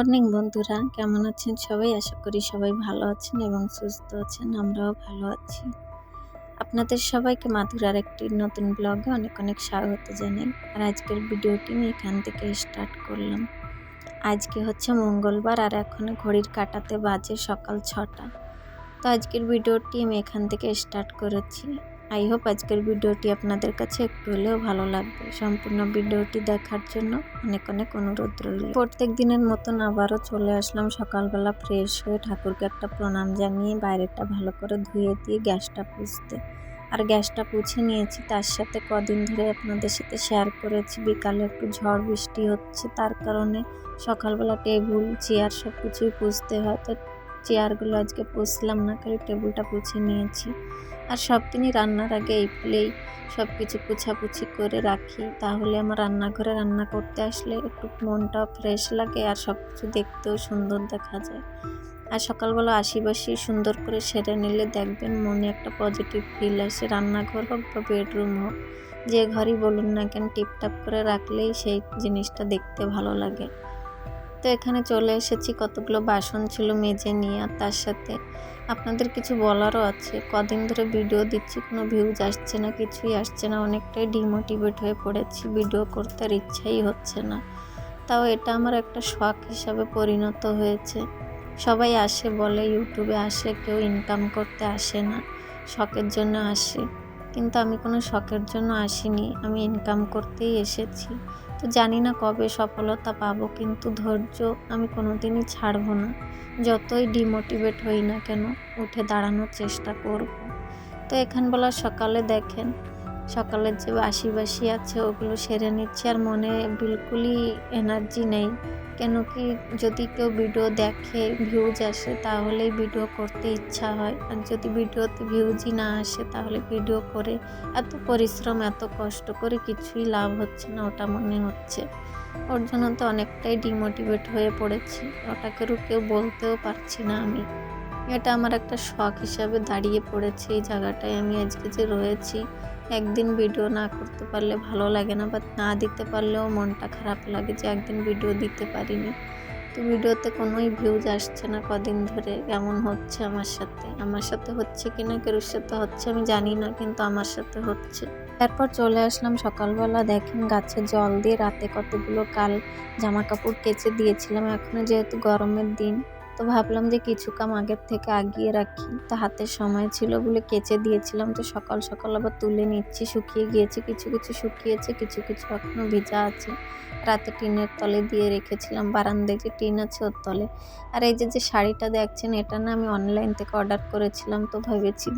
Morning বন্ধুরা, কেমন আছেন সবাই? আশা করি সবাই ভালো আছেন এবং সুস্থ আছেন। আমরাও ভালো আছি। আপনাদের সবাইকে মাধুরার একটি নতুন ব্লগে অনেক অনেক স্বাগত জানাই। আর আজকের ভিডিওটি আমি এখান থেকে স্টার্ট করলাম। আজকে হচ্ছে মঙ্গলবার আর এখন ঘড়ির কাঁটাতে বাজে সকাল 6টা। তো আজকের ভিডিওটি আমি এখান থেকে স্টার্ট করেছি। আই হোপ আজকের ভিডিওটি আপনাদের কাছে একটু হলেও ভালো লাগবে। সম্পূর্ণ ভিডিওটি দেখার জন্য অনেক অনেক অনুরোধ রইল। প্রত্যেক দিনের মতন আবারও চলে আসলাম সকালবেলা ফ্রেশ হয়ে ঠাকুরকে একটা প্রণাম জানিয়ে বাইরেটা ভালো করে ধুয়ে দিয়ে গ্যাসটা পুছতে। আর গ্যাসটা পুছে নিয়েছি, তার সাথে কদিন ধরে আপনাদের সাথে শেয়ার করেছি বিকালে একটু ঝড় বৃষ্টি হচ্ছে, তার কারণে সকালবেলা টেবিল চেয়ার সব কিছুই পুছতে হয়। তো চেয়ারগুলো আজকে পুছলাম না, খালি টেবিলটা পুছে নিয়েছি। আর সব দিনই রান্নার আগে এই ফুলেই সব কিছু পুছাপুছি করে রাখি, তাহলে আমার রান্নাঘরে রান্না করতে আসলে একটু মনটা ফ্রেশ লাগে আর সব কিছু দেখতেও সুন্দর দেখা যায়। আর সকালবেলা আশিবাসি সুন্দর করে সেরে নিলে দেখবেন মনে একটা পজিটিভ ফিল আসে। রান্নাঘর হোক বা বেডরুম হোক, যে ঘরই বলুন না কেন, টিপটাপ করে রাখলেই সেই জিনিসটা দেখতে ভালো লাগে। তো এখানে চলে এসেছি, কতগুলো বাসন ছিল মেজে নিয়ে। আর তার সাথে আপনাদের কিছু বলারও আছে। কদিন ধরে ভিডিও দিচ্ছি, কোনো ভিউজ আসছে না, কিছুই আসছে না, অনেকটাই ডিমোটিভেট হয়ে পড়েছি, ভিডিও করতে আর ইচ্ছাই হচ্ছে না। তাও এটা আমার একটা শখ হিসাবে পরিণত হয়েছে। সবাই আসে বলে ইউটিউবে আসে, কেউ ইনকাম করতে আসে না, শখের জন্য আসে। কিন্তু আমি কোনো শখের জন্য আসিনি, আমি ইনকাম করতেই এসেছি। তো জানি না কবে সফলতা পাবো, কিন্তু ধৈর্য আমি কোনোদিনই ছাড়বো না। যতই ডিমোটিভেট হই না কেন, উঠে দাঁড়ানোর চেষ্টা করব। তো এখান বেলা সকালে দেখেন, সকালের যে বাসি আছে ওগুলো সেরে নিচ্ছি। আর মনে বিলকুলই এনার্জি নেই, কেন কি যদি কেউ ভিডিও দেখে ভিউজ আসে তাহলেই ভিডিও করতে ইচ্ছা হয়। আর যদি ভিডিওতে ভিউজই না আসে তাহলে ভিডিও করে এত পরিশ্রম এত কষ্ট করে কিছুই লাভ হচ্ছে না, ওটা মনে হচ্ছে। ওর জন্য তো অনেকটাই ডিমোটিভেট হয়ে পড়েছি, ওটাকে কেউ বলতেও পারছি না আমি। এটা আমার একটা শখ হিসাবে দাঁড়িয়ে পড়েছে এই জায়গাটায় আমি আজকে যে রয়েছি। একদিন ভিডিও না করতে পারলে ভালো লাগে না, বা না দিতে পারলেও মনটা খারাপ লাগে যে একদিন ভিডিও দিতে পারিনি। তো ভিডিওতে কোনোই ভিউজ আসছে না কদিন ধরে। এমন হচ্ছে আমার সাথে হচ্ছে কিনা কারোর সাথে হচ্ছে আমি জানি না, কিন্তু আমার সাথে হচ্ছে। তারপর চলে আসলাম সকালবেলা, দেখেন গাছে জল দিয়ে রাতে কতগুলো কাল জামা কাপড় কেচে দিয়েছিলাম। এখন যেহেতু গরমের দিন, তো ভাবলাম যে কিছু কাম আগের থেকে আগিয়ে রাখি, তো হাতে সময় ছিল বলে কেচে দিয়েছিলাম। তো সকাল সকাল আবার তুলে নিচ্ছি, শুকিয়ে গিয়েছে, কিছু কিছু শুকিয়েছে, কিছু কিছু এখনো ভিজা আছে। রাতে টিনের তলে দিয়ে রেখেছিলাম, বারান্দায় যে টিন আছে ওর তলে। আর এই যে শাড়িটা দেখছেন, এটা না আমি অনলাইন থেকে অর্ডার করেছিলাম। তো ভেবেছি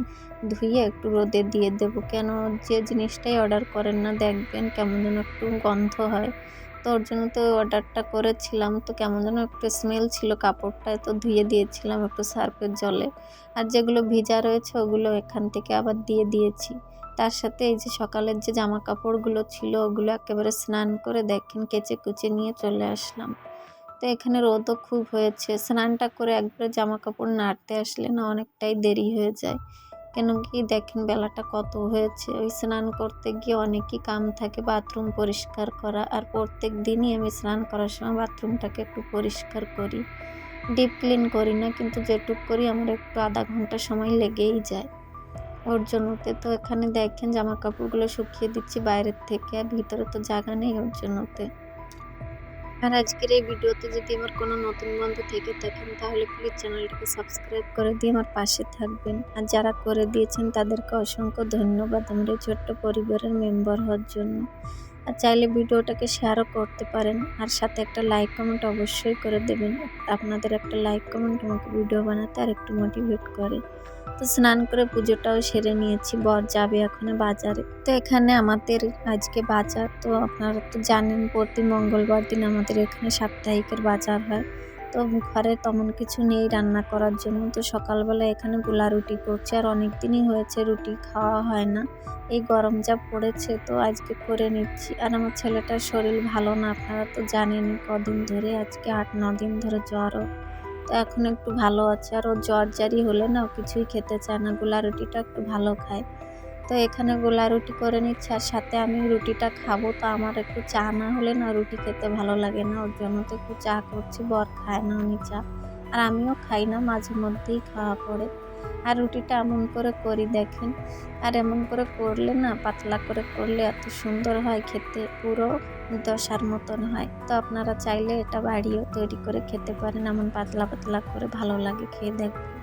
ধুয়ে একটু রোদে দিয়ে দেবো, কেন যে জিনিসটাই অর্ডার করেন না দেখবেন কেমন যেন একটু গন্ধ হয়। তো ওর জন্য তো অর্ডারটা করেছিলাম, তো কেমন যেন একটু স্মেল ছিল কাপড়টায়, তো ধুয়ে দিয়েছিলাম একটু সার্ফের জলে। আর যেগুলো ভিজা রয়েছে ওগুলো এখান থেকে আবার দিয়ে দিয়েছি। তার সাথে এই যে সকালের যে জামা কাপড়গুলো ছিল ওগুলো একেবারে স্নান করে দেখেন কেচে কুচে নিয়ে চলে আসলাম। তো এখানে রোদও খুব হয়েছে, স্নানটা করে একবারে জামা কাপড় নাড়তে আসলে না অনেকটাই দেরি হয়ে যায়। কেন কি দেখেন বেলাটা কত হয়েছে, ওই স্নান করতে গিয়ে অনেকই কাম থাকে, বাথরুম পরিষ্কার করা। আর প্রত্যেক দিনই আমি স্নান করার সময় বাথরুমটাকে একটু পরিষ্কার করি, ডিপ ক্লিন করি না, কিন্তু যেটুক করি আমার একটু আধা ঘন্টা সময় লেগেই যায় ওর জন্যতে। তো এখানে দেখেন জামা কাপড়গুলো শুকিয়ে দিচ্ছি বাইরের থেকে, আর ভিতরে তো জায়গা নেই ওর জন্যতে। আর আজকের এই ভিডিওতে যদি আমার কোনো নতুন বন্ধু থেকে থাকেন তাহলে প্লিজ চ্যানেলটাকে সাবস্ক্রাইব করে দিয়ে আমার পাশে থাকবেন। আর যারা করে দিয়েছেন তাদেরকে অসংখ্য ধন্যবাদ আমার এই ছোট্ট পরিবারের মেম্বার হওয়ার জন্য। আর চাইলে ভিডিওটাকে শেয়ারও করতে পারেন, আর সাথে একটা লাইক কমেন্ট অবশ্যই করে দেবেন। আপনাদের একটা লাইক কমেন্ট আমাকে ভিডিও বানাতে আর একটু মোটিভেট করে। তো স্নান করে পুজোটাও সেরে নিয়েছি, বর যাবে এখন বাজারে। তো এখানে আমাদের আজকে বাজার, তো আপনারা তো জানেন প্রতি মঙ্গলবার দিন আমাদের এখানে সাপ্তাহিকের বাজার হয়। তো ঘরে তেমন কিছু নেই রান্না করার জন্য, তো সকালবেলা এখানে গোলা রুটি করছে। আর অনেক দিনই হয়েছে রুটি খাওয়া হয় না, এই গরম যা পড়েছে তো আজকে করে নিচ্ছি। আর আমার ছেলেটার শরীর ভালো না, আপনারা তো জানেনই, কদিন ধরে আজকে 8-9 দিন ধরে জ্বরও। তো এখন একটু ভালো আছে। আর ও জ্বর জারি হলে না ও কিছুই খেতে চায় না, গোলা রুটিটা একটু ভালো খায়। তো এখানে গোলা রুটি করে নিচ্ছি, আর সাথে আমি রুটিটা খাবো। তো আমার একটু চা না হলে না রুটি খেতে ভালো লাগে না, ওর জন্য তো একটু চা করছি। বর খায় না উনি চা, আর আমিও খাই না, মাঝে মধ্যেই খাওয়া পড়ে। আর রুটিটা এমন করে করি দেখেন, আর এমন করে করলে না, পাতলা করে করলে এত সুন্দর হয় খেতে, পুরো দশার মতন হয়। তো আপনারা চাইলে এটা বাড়িও তৈরি করে খেতে পারেন, এমন পাতলা পাতলা করে, ভালো লাগে খেয়ে দেখবেন।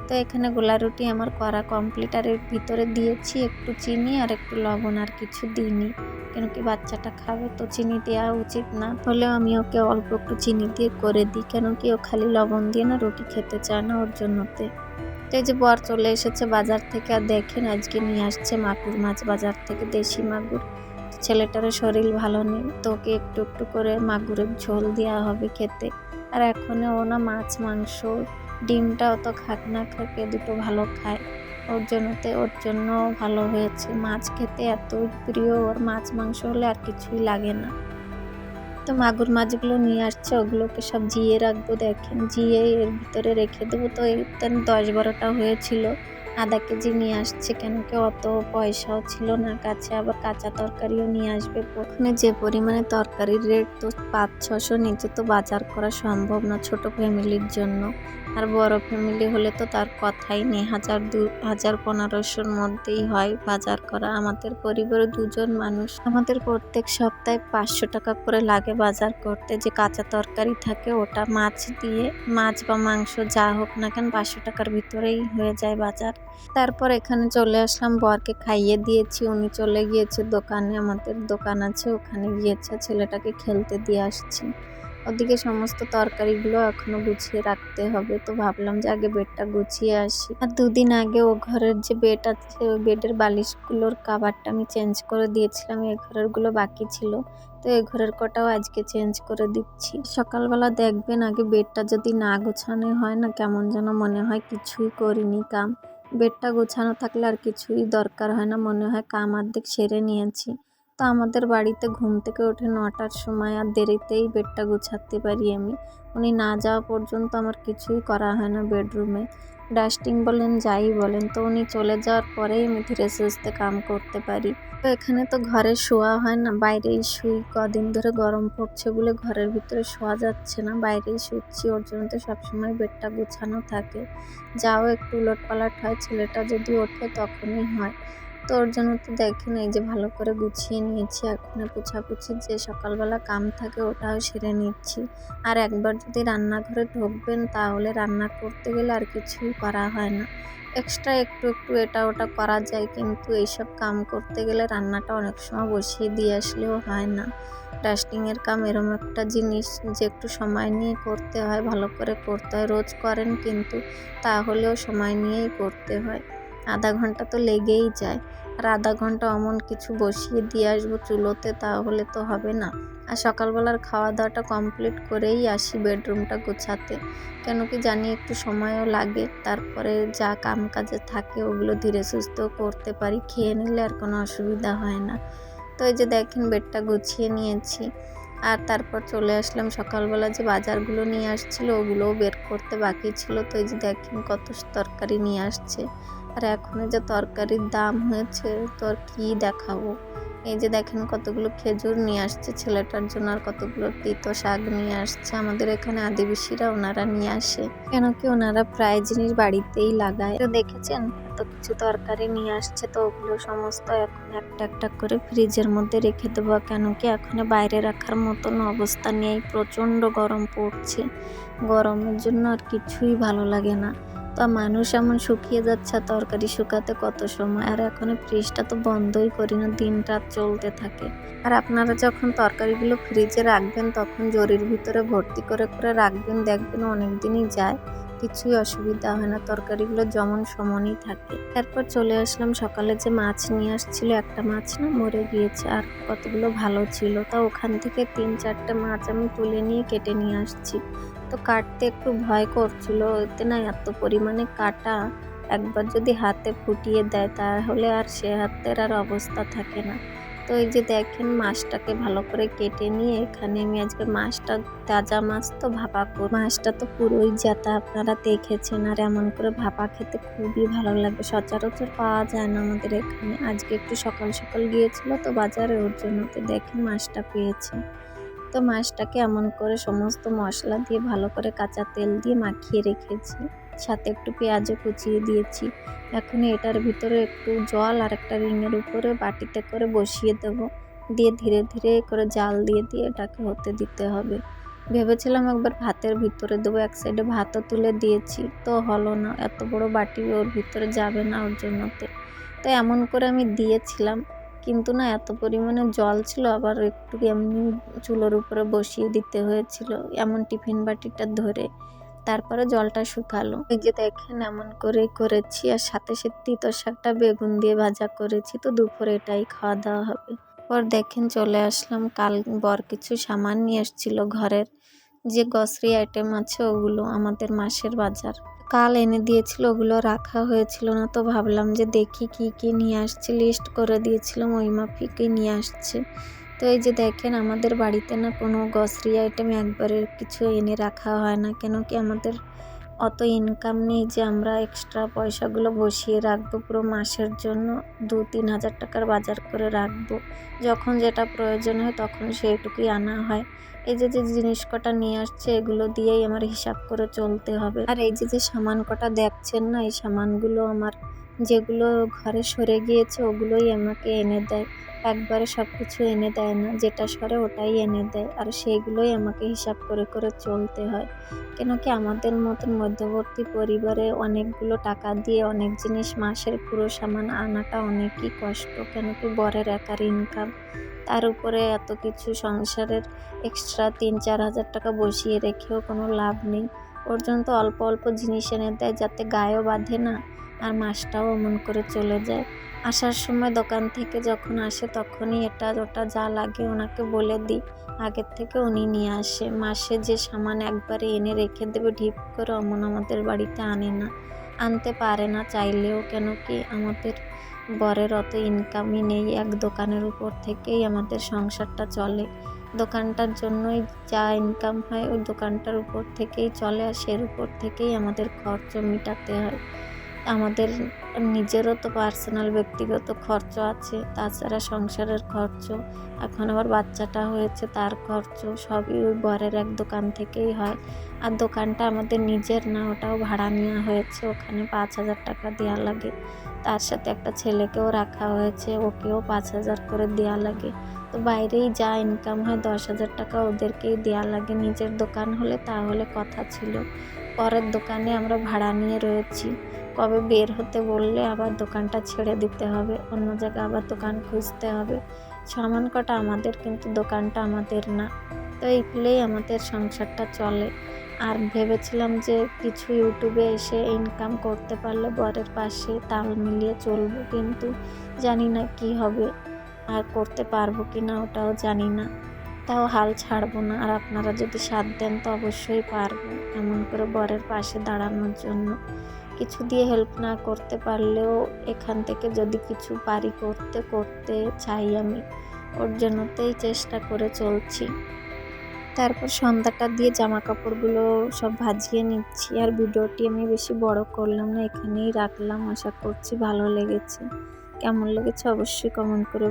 তো এখানে গোলা রুটি আমার করা কমপ্লিট, আর এর ভিতরে দিয়েছি একটু চিনি আর একটু লবণ, আর কিছু দিইনি, কেন কি বাচ্চাটা খাবে তো চিনি দেওয়া উচিত না, হলেও আমি ওকে অল্প একটু চিনি দিয়ে করে দিই, কেন কি ও খালি লবণ দিয়ে না রুটি খেতে চায় না, ওর জন্যতে। তো এই যে বর চলে এসেছে বাজার থেকে, আর দেখেন আজকে নিয়ে আসছে মাগুর মাছ বাজার থেকে, দেশি মাগুর। ছেলেটার শরীর ভালো নেই, তো ওকে একটু একটু করে মাগুরের ঝোল দেওয়া হবে খেতে। আর এখনো ও না মাছ মাংস ডিমটা অত খাক না খাক, এ দুটো ভালো খায়, ওর জন্য ভালো হয়েছে। মাছ খেতে এত প্রিয় ওর, মাছ মাংস হলে আর কিছুই লাগে না। তো মাগুর মাছগুলো নিয়ে আসছে, ওগুলোকে সব জিয়ে রাখবো, দেখেন জিয়ে এর ভিতরে রেখে দেবো। তো এই 10-12টা হয়েছিল। আধা কেজি নিয়ে আসছে, কেন কি অত পয়সাও ছিল না কাছে, আবার কাঁচা তরকারিও নিয়ে আসবে। ওখানে যে পরিমাণে তরকারির রেট, তো 500-600 নিচে তো বাজার করা সম্ভব না ছোট ফ্যামিলির জন্য। আর বড় ফ্যামিলি হলে তো তার কথাই নেই, 1000-1500-র মধ্যেই হয় বাজার করা। আমাদের পরিবারে 2জন মানুষ, আমাদের প্রত্যেক সপ্তাহে 500 টাকা করে লাগে বাজার করতে। যে কাঁচা তরকারি থাকে ওটা মাছ দিয়ে, মাছ বা মাংস যা হোক না কেন 500 টাকার ভিতরেই হয়ে যায় বাজার। তারপর এখানে চলে আসলাম, বরকে খাইয়ে দিয়েছি, উনি চলে গিয়েছে দোকানে, আমাদের দোকান আছে ওখানে গিয়েছে, ছেলেটাকে খেলতে দিয়ে আসছি। ওদিকে সমস্ত তরকারিগুলো এখনো গুছিয়ে রাখতে হবে, তো ভাবলাম যে আগে বেডটা গুছিয়ে আসি। আর 2 দিন আগে ও ঘরের যে বেড আছে, ওই বেডের বালিশগুলোর কাভারটা আমি চেঞ্জ করে দিয়েছিলাম, এই ঘরেরগুলো বাকি ছিল, তো এই ঘরের কটাও আজকে চেঞ্জ করে দিচ্ছি। সকালবেলা দেখবেন আগে বেডটা যদি না গোছানো হয় না, কেমন যেন মনে হয় কিছুই করিনি কাম। বেডটা গোছানো থাকলে আর কিছুই দরকার হয় না, মনে হয় কাম অর্ধেক সেরে নিয়েছি। তো আমাদের বাড়িতে ঘুম থেকে ওঠে 9টার সময়, আর দেরিতেই বেডটা গুছাতে পারি আমি। উনি না যাওয়া পর্যন্ত আমার কিছুই করা হয় না বেডরুমে, ডাস্টিং বলেন যাই বলেন। তো উনি চলে যাওয়ার পরেই আমি ধীরে সুস্থে কাম করতে পারি। তো এখানে তো ঘরে শোয়া হয় না, বাইরেই শুই। কদিন ধরে গরম পড়ছে বলে ঘরের ভিতরে শোয়া যাচ্ছে না, বাইরেই শুচ্ছি, ওর জন্য তো সবসময় বেডটা গুছানো থাকে। যাও একটু উলটপালট হয়, ছেলেটা যদি ওঠে তখনই হয়। তো ওর জন্য তো দেখেন এই যে ভালো করে গুছিয়ে নিয়েছি, এখন পোছাপুছি যে সকালবেলা কাম থাকে ওটাও সেরে নিচ্ছি। আর একবার যদি রান্নাঘরে ঢুকবেন তাহলে রান্না করতে গেলে আর কিছুই করা হয় না, এক্সট্রা একটু একটু এটা ওটা করা যায়, কিন্তু এইসব কাম করতে গেলে রান্নাটা অনেক সময় বসিয়ে দিয়ে আসলেও হয় না। ডাস্টিংয়ের কাম এরম একটা জিনিস যে একটু সময় নিয়ে করতে হয়, ভালো করে করতে হয়। রোজ করেন কিন্তু তাহলেও সময় নিয়েই করতে হয়, আধা ঘন্টা তো লেগেই যায়। আর আধা ঘন্টা অমন কিছু বসিয়ে দিয়ে আসবো চুলোতে, তাহলে তো হবে না। আর সকালবেলার খাওয়া দাওয়াটা কমপ্লিট করেই আসি বেডরুমটা গোছাতে, কেন কি জানি একটু সময়ও লাগে, তারপরে যা কাম কাজে থাকে ওগুলো ধীরে সুস্থ করতে পারি, খেয়ে নিলে আর কোনো অসুবিধা হয় না। তো এই যে দেখেন বেডটা গুছিয়ে নিয়েছি। আর তারপর চলে আসলাম, সকালবেলা যে বাজারগুলো নিয়ে আসছিল ওগুলোও বের করতে বাকি ছিল। তো এই যে দেখেন কত তরকারি নিয়ে আসছে, আর এখন যে তরকারির দাম হয়েছে তো আর কী দেখাবো। এই যে দেখেন কতগুলো খেজুর নিয়ে আসছে ছেলেটার জন্য, আর কতগুলো তিতো শাক নিয়ে আসছে। আমাদের এখানে আদিবাসীরা ওনারা নিয়ে আসে, কেন কি ওনারা প্রায় জিনিস বাড়িতেই লাগায়। তো দেখেছেন এত কিছু তরকারি নিয়ে আসছে, তো ওগুলো সমস্ত এখন একটা একটা করে ফ্রিজের মধ্যে রেখে দেবো, কেন কি এখন বাইরে রাখার মতন অবস্থা নেই, প্রচণ্ড গরম পড়ছে, গরমের জন্য আর কিছুই ভালো লাগে না। তো মানুষ এমন শুকিয়ে যাচ্ছে, তরকারি শুকাতে কত সময়, আর এখন ফ্রিজটা তো বন্ধই করি না, দিন রাত চলতে থাকে। আর আপনারা যখন তরকারিগুলো ফ্রিজে রাখবেন তখন জরির ভিতরে ভর্তি করে করে রাখবেন, দেখবেন অনেক দিনই যায়, কিছুই অসুবিধা হয় না, তরকারিগুলো যেমন সমানই থাকে। তারপর চলে আসলাম, সকালে যে মাছ নিয়ে আসছিল, একটা মাছ না মরে গিয়েছে, আর কতগুলো ভালো ছিল, তা ওখান থেকে 3-4টে মাছ আমি তুলে নিয়ে কেটে নিয়ে আসছি। তো কাটতে একটু ভয় করছিল, এতে না এত পরিমাণে কাটা, একবার যদি হাতে ফুটিয়ে দেয় তাহলে আর সে হাতের আর অবস্থা থাকে না। তো এই যে দেখেন মাছটাকে ভালো করে কেটে নিয়ে এখানে আমি আজকে মাছটা, তাজা মাছ তো ভাপা করব। মাছটা তো পুরোই জাতা, আপনারা দেখেছেন। আর এমন করে ভাপা খেতে খুবই ভালো লাগে, সচরাচর পাওয়া যায় না আমাদের এখানে। আজকে একটু সকাল সকাল গিয়েছিল তো বাজারে, ওর জন্য তো দেখেন মাছটা পেয়েছে। তো মাছটাকে এমন করে সমস্ত মশলা দিয়ে ভালো করে কাঁচা তেল দিয়ে মাখিয়ে রেখেছি, সাথে একটু পেঁয়াজও কুচিয়ে দিয়েছি। এখন এটার ভিতরে একটু জল আর একটা রিংয়ের উপরে বাটিতে করে বসিয়ে দেব, দিয়ে ধীরে ধীরে করে জাল দিয়ে দিয়ে এটাকে হতে দিতে হবে। ভেবেছিলাম একবার ভাতের ভিতরে দেবো, এক সাইডে ভাতও তুলে দিয়েছি, তো হলো না, এত বড় বাটি ওর ভিতরে যাবে না, ওর জন্যতে তো এমন করে আমি দিয়েছিলাম। কিন্তু না, এত পরিমাণে জল ছিল, আবার একটু এমনি চুলোর উপরে বসিয়ে দিতে হয়েছিল এমন টিফিন বাটিটা ধরে, তারপরে জলটা শুকালো। এই যে দেখেন এমন করে করেছি, আর সাথে সাথে তিতো শাকটা বেগুন দিয়ে ভাজা করেছি, তো দুপুরে এটাই খাওয়া দাওয়া হবে। পর দেখেন চলে আসলাম, কাল বর কিছু সামান নিয়ে এসেছিল ঘরের, যে গ্রসারি আইটেম আছে ওগুলো, আমাদের মাসের বাজার কাল এনে দিয়েছিল, ওগুলো রাখা হয়েছিল না, তো ভাবলাম যে দেখি কি কি নিয়ে আসছে, লিস্ট করে দিয়েছিলাম ওই মাফিকই নিয়ে আসছে। তো এই যে দেখেন আমাদের বাড়িতে না কোনো গ্রসারি আইটেম একবারে কিছু এনে রাখা হয় না, কেন কি আমাদের অত ইনকাম নেই যে আমরা এক্সট্রা পয়সাগুলো বসিয়ে রাখবো পুরো মাসের জন্য, 2-3 হাজার টাকার বাজার করে রাখবো। যখন যেটা প্রয়োজন হয় তখন সেইটুকুই আনা হয়। এই যে যে জিনিস কটা নিয়ে আসছে এগুলো দিয়েই আমার হিসাব করে চলতে হবে। আর এই যে যে সামান কটা দেখছেন না, এই সামানগুলো আমার যেগুলো ঘরে সরে গিয়েছে ওগুলোই আমাকে এনে দেয়, একবারে সব কিছু এনে দেয় না, যেটা সরে ওটাই এনে দেয়, আর সেইগুলোই আমাকে হিসাব করে করে চলতে হয়। কেন কি আমাদের মতন মধ্যবর্তী পরিবারে অনেকগুলো টাকা দিয়ে অনেক জিনিস মাসের পুরো সামান আনাটা অনেকই কষ্ট, কেন কি বরের একার ইনকাম, তার উপরে এত কিছু সংসারের এক্সট্রা 3-4 হাজার টাকা বসিয়ে রেখেও কোনো লাভ নেই। ওর জন্য তো অল্প অল্প জিনিস এনে দেয়, যাতে গায়েও বাঁধে না আর মাসটাও অমন করে চলে যায়। আসার সময় দোকান থেকে যখন আসে তখনই এটা ওটা যা লাগে ওনাকে বলে দিই, আগের থেকে উনি নিয়ে আসে। মাসে যে সামান একবারে এনে রেখে দেবে ঢিপ করে, অমন আমাদের বাড়িতে আনে না, আনতে পারে না চাইলেও, কেন কি আমাদের বরের অত ইনকামই নেই, এক দোকানের উপর থেকেই আমাদের সংসারটা চলে। দোকানটার জন্যই যা ইনকাম হয় ওই দোকানটার উপর থেকেই চলে, আর সের উপর থেকেই আমাদের খরচ মেটাতে হয়। আমাদের নিজেরও তো পার্সোনাল ব্যক্তিগত খরচ আছে, তাছাড়া সংসারের খরচ, এখন আবার বাচ্চাটা হয়েছে তার খরচ, সবই ওই বরের এক দোকান থেকেই হয়। আর দোকানটা আমাদের নিজের না, ওটাও ভাড়া নেওয়া হয়েছে, ওখানে 5,000 টাকা দেওয়া লাগে। তার সাথে একটা ছেলেকেও রাখা হয়েছে, ওকেও 5,000 করে দেওয়া লাগে। তো বাইরেই যা ইনকাম হয় 10,000 টাকা ওদেরকেই দেওয়া লাগে। নিজের দোকান হলে তাহলে কথা ছিল, পরের দোকানে আমরা ভাড়া নিয়ে রয়েছি, কবে বের হতে বললে আবার দোকানটা ছেড়ে দিতে হবে, অন্য জায়গায় আবার দোকান খুঁজতে হবে। সামান কটা আমাদের, কিন্তু দোকানটা আমাদের না। তো এইগুলোই আমাদের সংসারটা চলে। আর ভেবেছিলাম যে কিছু ইউটিউবে এসে ইনকাম করতে পারলে বরের পাশে তাল মিলিয়ে চলবো, কিন্তু জানি না কি হবে, আর করতে পারবো কি না ওটাও জানি না। তাও হাল ছাড়বো না, আর আপনারা যদি সাথ দেন তো অবশ্যই পারবো এমন করে বরের পাশে দাঁড়ানোর জন্য। কিছু দিয়ে হেল্প না করতে পারলেও এখান থেকে যদি কিছু পারি করতে করতে চাই আমি, ওর জন্যতেই চেষ্টা করে চলছি। তারপর সন্ধ্যাটা দিয়ে জামা কাপড়গুলো সব ভাজিয়ে নিচ্ছি, আর ভিডিওটি আমি বেশি বড় করলাম না, এখানেই রাখলাম। আশা করছি ভালো লেগেছে। কেমন লেগেছে অবশ্যই কমেন্ট করে